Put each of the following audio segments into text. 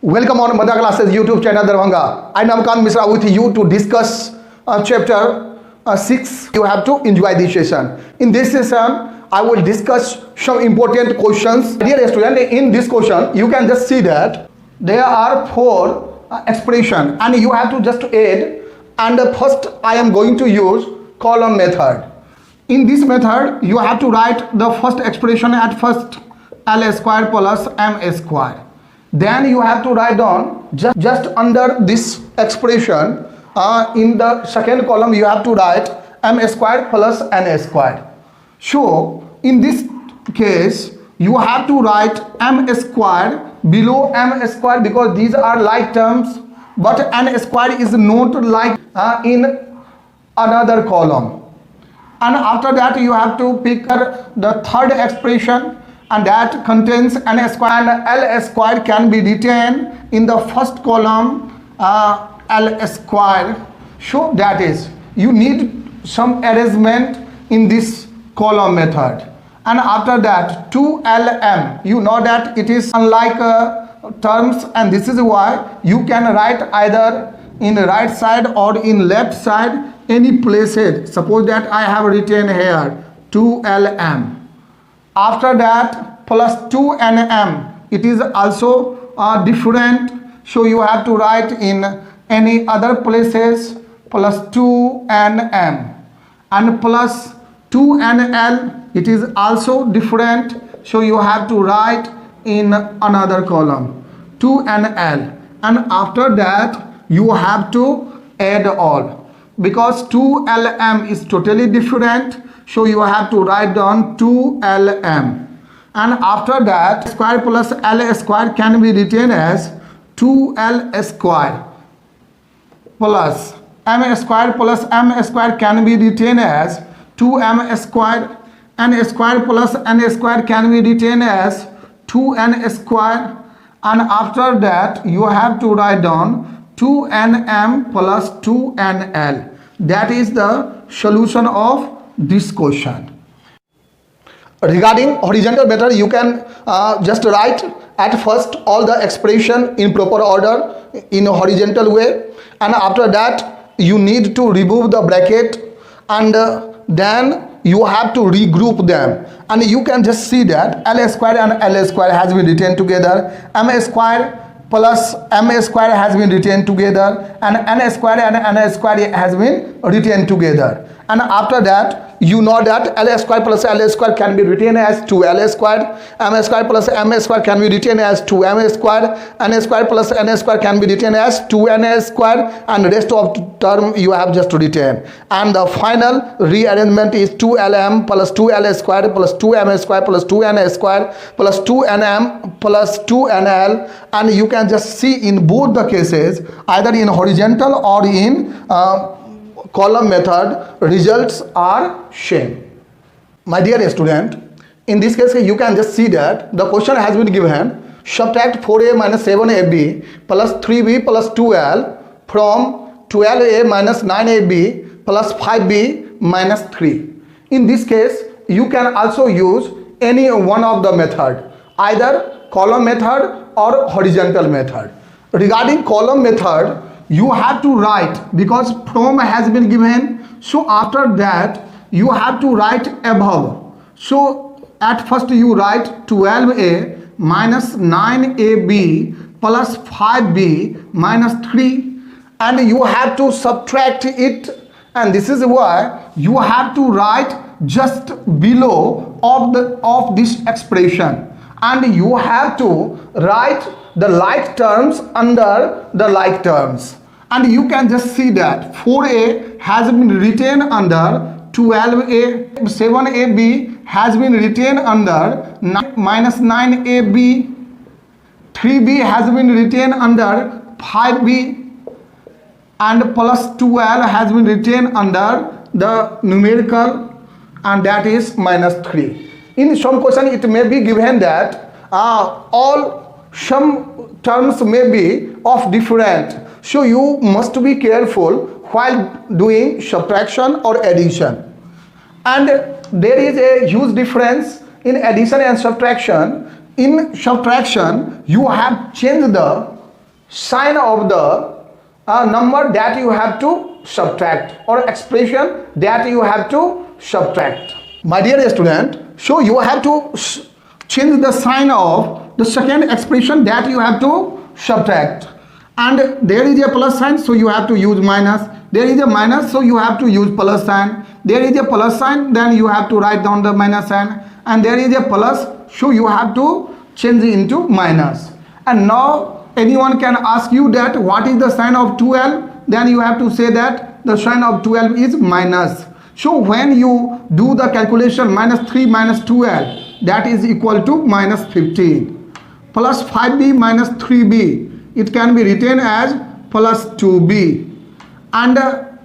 Welcome on Madha Classes YouTube channel Darbhanga. I am Namkant Misra with you to discuss chapter 6. You have to enjoy this session. In this session, I will discuss some important questions. Dear student, in this question, you can just see that there are 4 expressions and you have to just add. And first, I am going to use column method. In this method, you have to write the first expression at first L square plus M square. Then you have to write down just under this expression in the second column you have to write M square plus N square. So in this case you have to write M square below M square because these are like terms, but N square is not like in another column. And after that you have to pick the third expression, and that contains N square and L square can be written in the first column L square. So that is, you need some arrangement in this column method. And after that 2LM, you know that it is unlike terms, and this is why you can write either in the right side or in left side any places. Suppose that I have written here 2LM. After that plus 2NM, it is also different, so you have to write in any other places plus 2NM, and plus 2NL, it is also different, so you have to write in another column 2NL. And after that you have to add all, because 2LM is totally different, so you have to write down 2LM. And after that square plus L square can be written as 2L square plus M square plus M square can be written as 2M square. N square plus N square can be written as 2N square. And after that you have to write down 2NM plus 2NL. That is the solution of this question. Regarding horizontal method, you can just write at first all the expression in proper order in a horizontal way, and after that you need to remove the bracket, and then you have to regroup them, and you can just see that L square and L square has been written together, M square plus M square has been written together, and N square and N square has been written together. And after that you know that L square plus L square can be written as 2L square, M square plus M square can be written as 2M square, N square plus N square can be written as 2N square, and rest of the term you have just written. And the final rearrangement is 2LM plus 2L square plus 2M square plus 2N square plus 2NM plus 2NL. And you can just see in both the cases, either in horizontal or in column method, results are same. My dear student, in this case you can just see that the question has been given: subtract 4a minus 7ab plus 3b plus 2l from 12a minus 9ab plus 5b minus 3. In this case you can also use any one of the method, either column method or horizontal method. Regarding column method, you have to write, because from has been given, so after that you have to write above. So at first you write 12a minus 9ab plus 5b minus 3, and you have to subtract it, and this is why you have to write just below of this expression, and you have to write the like terms under the like terms. And you can just see that 4a has been written under 12a, 7ab has been written under minus 9ab, 3b has been written under 5b, and plus 12 has been written under the numerical, and that is minus 3. In some question it may be given that some terms may be of different, so you must be careful while doing subtraction or addition. And there is a huge difference in addition and subtraction. In subtraction you have changed the sign of the number that you have to subtract, or expression that you have to subtract. My dear student, so you have to change the sign of the second expression that you have to subtract. And there is a plus sign, so you have to use minus. There is a minus, so you have to use plus sign. There is a plus sign, then you have to write down the minus sign. And there is a plus, so you have to change it into minus. And now anyone can ask you that what is the sign of 12? Then you have to say that the sign of 12 is minus. So when you do the calculation, minus 3 minus 12, that is equal to minus 15. Plus 5b minus 3b, it can be written as plus 2b. And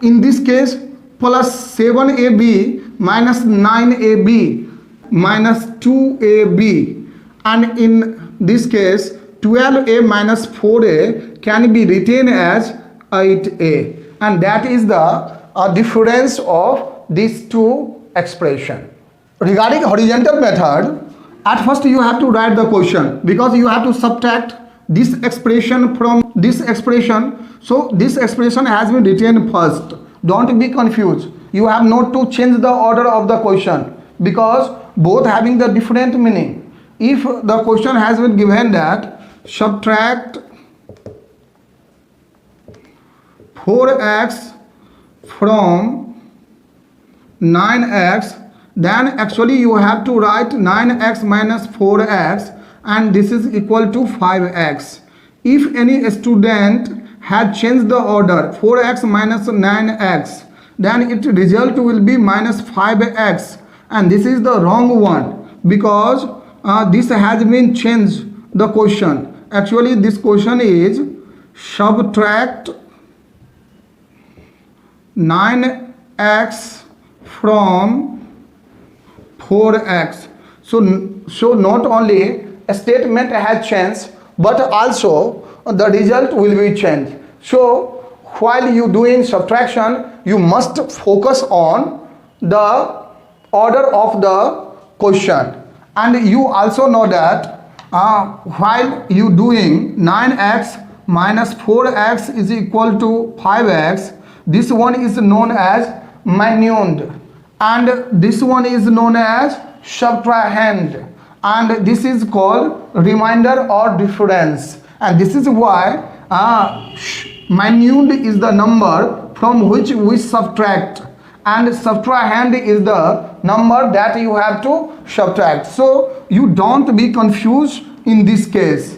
in this case, plus 7ab minus 9ab minus 2ab. And in this case, 12a minus 4a can be written as 8a. And that is the difference of these two expressions. Regarding horizontal method, at first you have to write the question, because you have to subtract this expression from this expression. So this expression has been written first. Don't be confused. You have not to change the order of the question, because both having the different meaning. If the question has been given that subtract 4x from 9x, then actually you have to write 9x minus 4x, and this is equal to 5x. If any student had changed the order 4x minus 9x, then its result will be minus 5x, and this is the wrong one, because this has been changed the question. Actually this question is subtract 9x from 4x. So not only a statement has changed, but also the result will be changed. So while you doing subtraction, you must focus on the order of the question. And you also know that while you doing 9x minus 4x is equal to 5x, this one is known as minuend, and this one is known as subtrahend, and this is called remainder or difference. And this is why minuend is the number from which we subtract, and subtrahend is the number that you have to subtract. So you don't be confused in this case.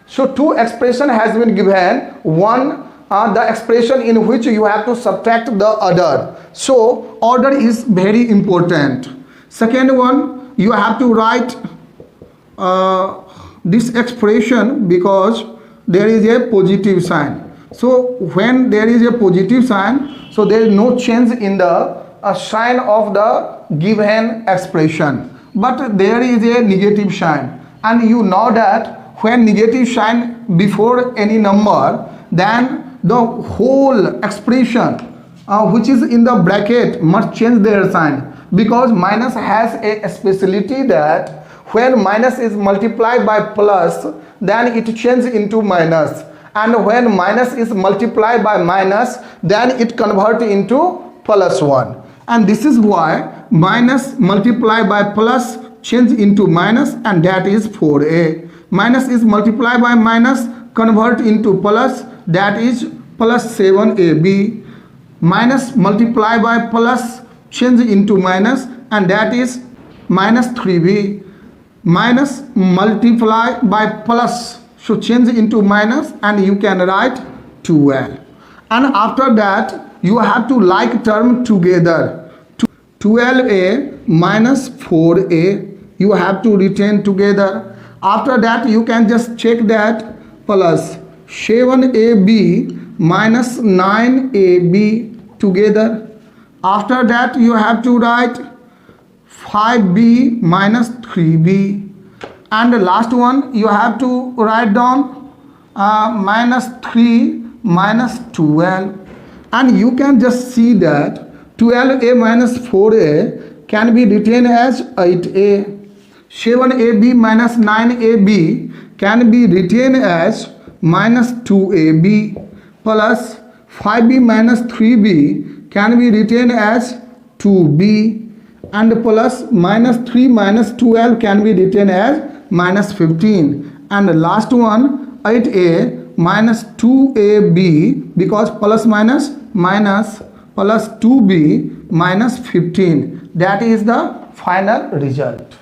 So two expression has been given. One the expression in which you have to subtract the other. So order is very important. Second one, you have to write this expression because there is a positive sign. So when there is a positive sign, so there is no change in the sign of the given expression. But there is a negative sign, and you know that when negative sign before any number, then the whole expression which is in the bracket must change their sign, because minus has a speciality that when minus is multiplied by plus, then it changes into minus, and when minus is multiplied by minus, then it converts into plus 1. And this is why minus multiplied by plus change into minus, and that is 4a. Minus is multiplied by minus, convert into plus, that is plus 7ab. Minus multiplied by plus change into minus, and that is minus 3b. Minus multiply by plus, so change into minus, and you can write 12. And after that you have to like term together. 12a minus 4a you have to retain together. After that you can just check that plus 7ab minus 9ab together. After that you have to write 5b minus 3b, and the last one you have to write down minus 3 minus 12. And you can just see that 12a minus 4a can be written as 8a. 7ab minus 9ab can be written as minus 2ab plus 5b minus 3b can be written as 2b, and plus minus 3 minus 12 can be written as minus 15, and the last one 8a minus 2ab, because plus minus minus plus 2b minus 15. That is the final result.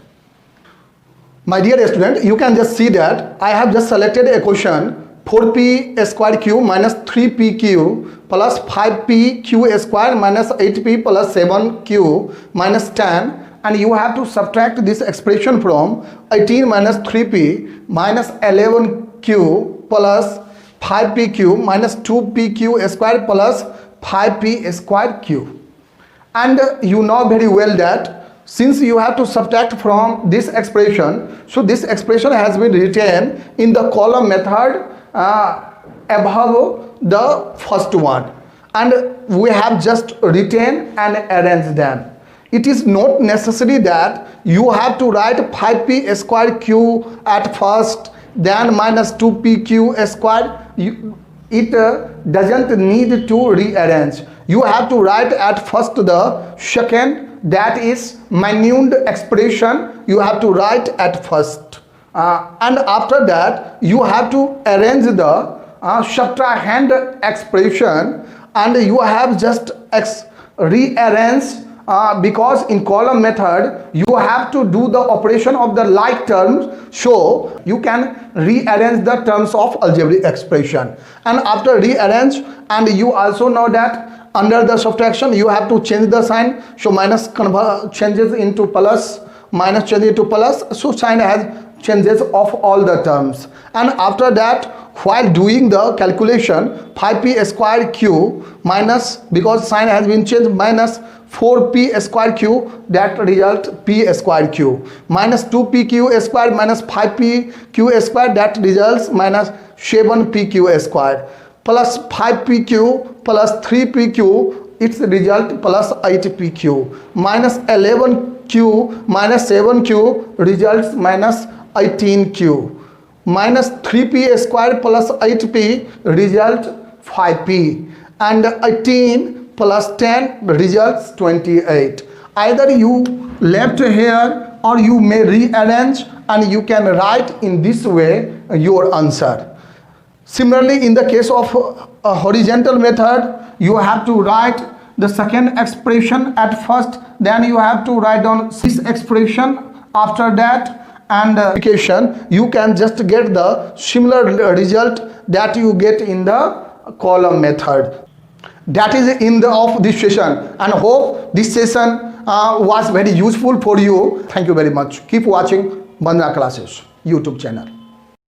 My dear student, you can just see that I have just selected a question 4p square q minus 3pq plus 5pq square minus 8p plus 7q minus 10, and you have to subtract this expression from 18 minus 3p minus 11q plus 5pq minus 2pq square plus 5p square q. And you know very well that since you have to subtract from this expression, so this expression has been written in the column method above the first one, and we have just written and arranged them. It is not necessary that you have to write 5p square q at first, then minus 2pq square. It doesn't need to rearrange. You have to write at first the second, that is minute expression, you have to write at first. And after that you have to arrange the subtrahend expression, and you have just rearrange because in column method you have to do the operation of the like terms, so you can rearrange the terms of algebraic expression. And after rearrange, and you also know that under the subtraction you have to change the sign, so minus changes into plus, minus changes into plus, so sign has changes of all the terms. And after that, while doing the calculation 5p square q minus, because sign has been changed, minus 4p square q, that result p square q, minus 2pq square minus 5pq square, that results minus 7pq square, plus 5pq plus 3pq, its result plus 8pq, minus 11q minus 7q results minus 18q, minus 3p square plus 8p result 5p, and 18 plus 10 results 28. Either you left here or you may rearrange, and you can write in this way your answer. Similarly, in the case of a horizontal method, you have to write the second expression at first, then you have to write down this expression after that, and you can just get the similar result that you get in the column method. That is the end of this session, and hope this session was very useful for you. Thank you very much. Keep watching Bandhana Classes YouTube channel.